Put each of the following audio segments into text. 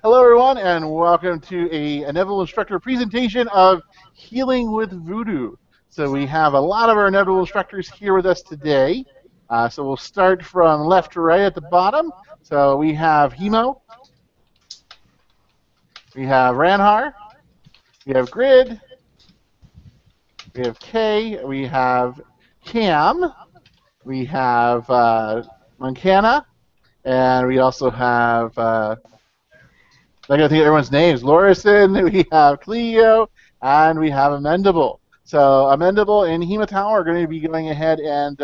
Hello, everyone, and welcome to a Inevitable Instructor presentation of Healing with VuhDu. So we have a lot of our Inevitable Instructors here with us today. So we'll start from left to right at the bottom. So we have Hemo, we have Ranhar, we have Grid, we have Kay, we have Cam, we have Moncana, and we also have I gotta think of everyone's names. Lorison, we have Cleo, and we have Amendable. So Amendable and Hematau are going to be going ahead and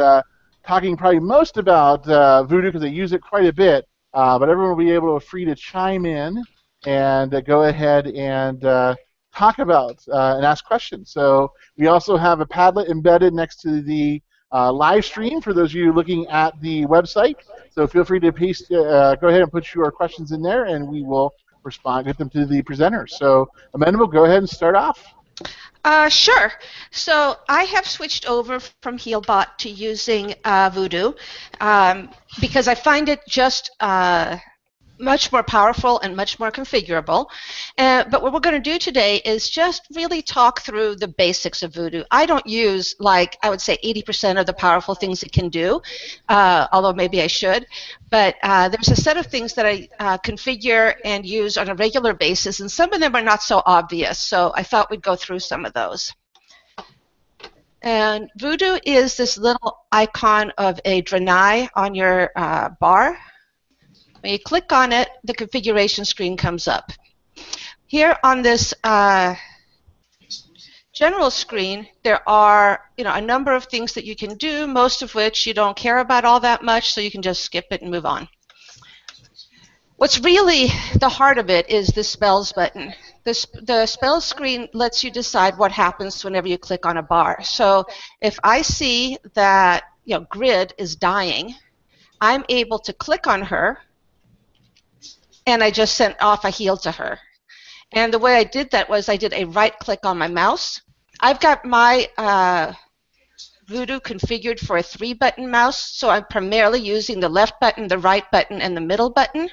talking probably most about VuhDu because they use it quite a bit. But everyone will be able to free to chime in and go ahead and talk about and ask questions. So we also have a Padlet embedded next to the live stream for those of you looking at the website. So feel free to paste, go ahead and put your questions in there, and we will respond, get them to the presenters. So, Amendable, go ahead and start off. Sure. So I have switched over from HealBot to using VuhDu because I find it just much more powerful and much more configurable. But what we're going to do today is just really talk through the basics of VuhDu. I don't use, like, I would say 80% of the powerful things it can do, although maybe I should. But there's a set of things that I configure and use on a regular basis, and some of them are not so obvious. So I thought we'd go through some of those. And VuhDu is this little icon of a Draenei on your bar. When you click on it, the configuration screen comes up. Here on this general screen, there are a number of things that you can do, most of which you don't care about all that much, so you can just skip it and move on. What's really the heart of it is the spells button. The spells screen lets you decide what happens whenever you click on a bar. So if I see that Grid is dying, I'm able to click on her, and I just sent off a heal to her. And the way I did that was I did a right click on my mouse. I've got my VuhDu configured for a 3-button mouse, so I'm primarily using the left button, the right button, and the middle button.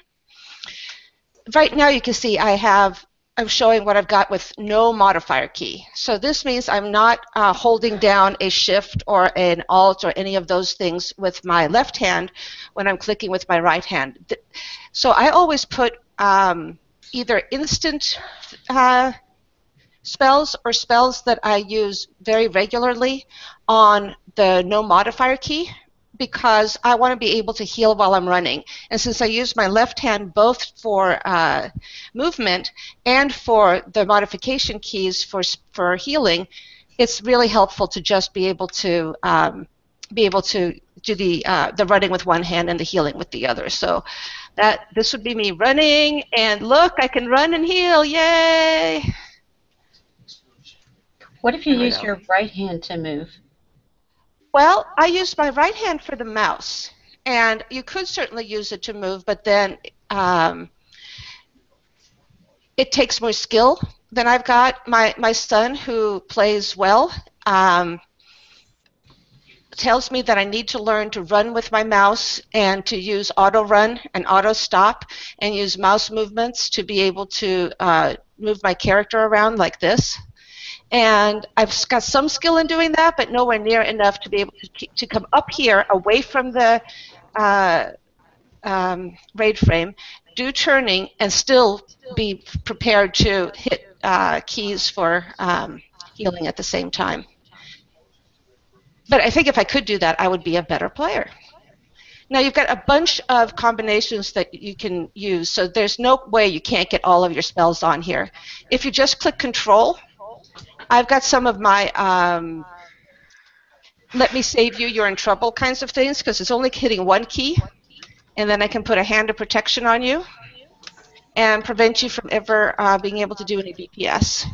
Right now you can see I'm showing what I've got with no modifier key. So this means I'm not holding down a shift or an alt or any of those things with my left hand when I'm clicking with my right hand. So I always put either instant spells or spells that I use very regularly on the no modifier key, because I want to be able to heal while I'm running. And since I use my left hand both for movement and for the modification keys for healing, it's really helpful to just be able to do the running with one hand and the healing with the other. So this would be me running, and look, I can run and heal, yay! What if you use your right hand to move? Well, I use my right hand for the mouse, and you could certainly use it to move, but then it takes more skill than I've got. My son, who plays well, tells me that I need to learn to run with my mouse and to use auto run and auto stop and use mouse movements to be able to move my character around like this. And I've got some skill in doing that, but nowhere near enough to be able to come up here away from the raid frame, do turning, and still be prepared to hit keys for healing at the same time. But I think if I could do that, I would be a better player. Now you've got a bunch of combinations that you can use, so there's no way you can't get all of your spells on here. If you just click Control, I've got some of my let me save you, you're in trouble kinds of things, because it's only hitting one key, and then I can put a hand of protection on you and prevent you from ever being able to do any DPS.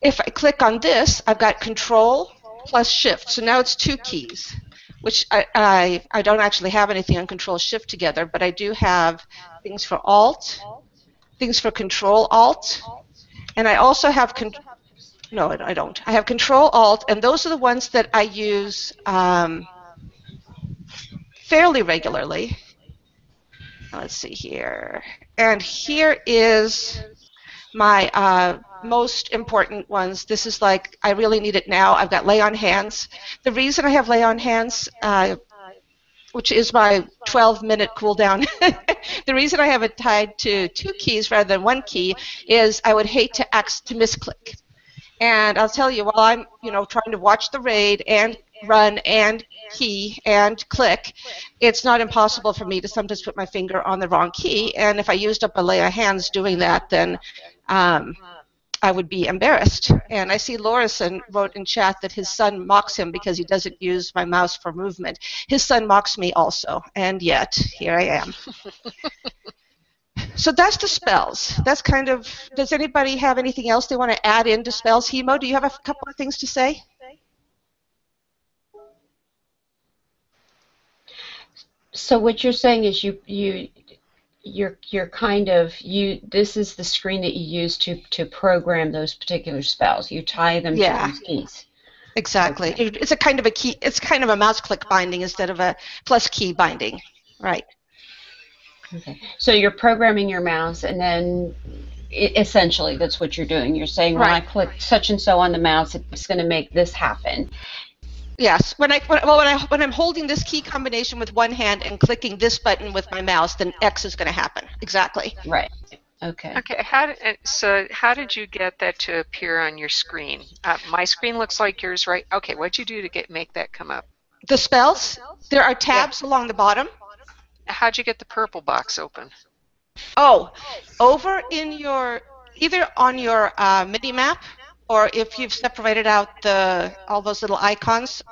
If I click on this, I've got Control plus Shift, so now it's 2 keys, which I don't actually have anything on Control Shift together, but I do have things for Alt, things for Control Alt, and I also have no, I don't. I have Control Alt, and those are the ones that I use fairly regularly. Let's see here. And here is my most important ones. This is like, I really need it now. I've got lay on hands. The reason I have lay on hands, which is my 12-minute cool down, the reason I have it tied to 2 keys rather than 1 key is I would hate to misclick. And I'll tell you, while I'm, trying to watch the raid and run and key and click, it's not impossible for me to sometimes put my finger on the wrong key. And if I used up a lay of hands doing that, then I would be embarrassed. And I see Lorison wrote in chat that his son mocks him because he doesn't use my mouse for movement. His son mocks me also, and yet here I am. So that's the spells. That's kind of, does anybody have anything else they want to add into spells? Hemo, do you have a couple of things to say? So what you're saying is you're kind of, this is the screen that you use to program those particular spells. You tie them to those keys. Exactly. Okay. It's a kind of a key, it's kind of a mouse click binding instead of a plus key binding. Right. Okay. So you're programming your mouse, and then essentially that's what you're doing. You're saying, when I click such and so on the mouse, it's going to make this happen. Yes. When I'm holding this key combination with one hand and clicking this button with my mouse, then X is going to happen. Exactly. Right. Okay. Okay. How did you get that to appear on your screen? My screen looks like yours, right? Okay. What'd you do to make that come up? The spells. There are tabs along the bottom. How'd you get the purple box open? Oh, over in your, either on your mini map, or if you've separated out all those little icons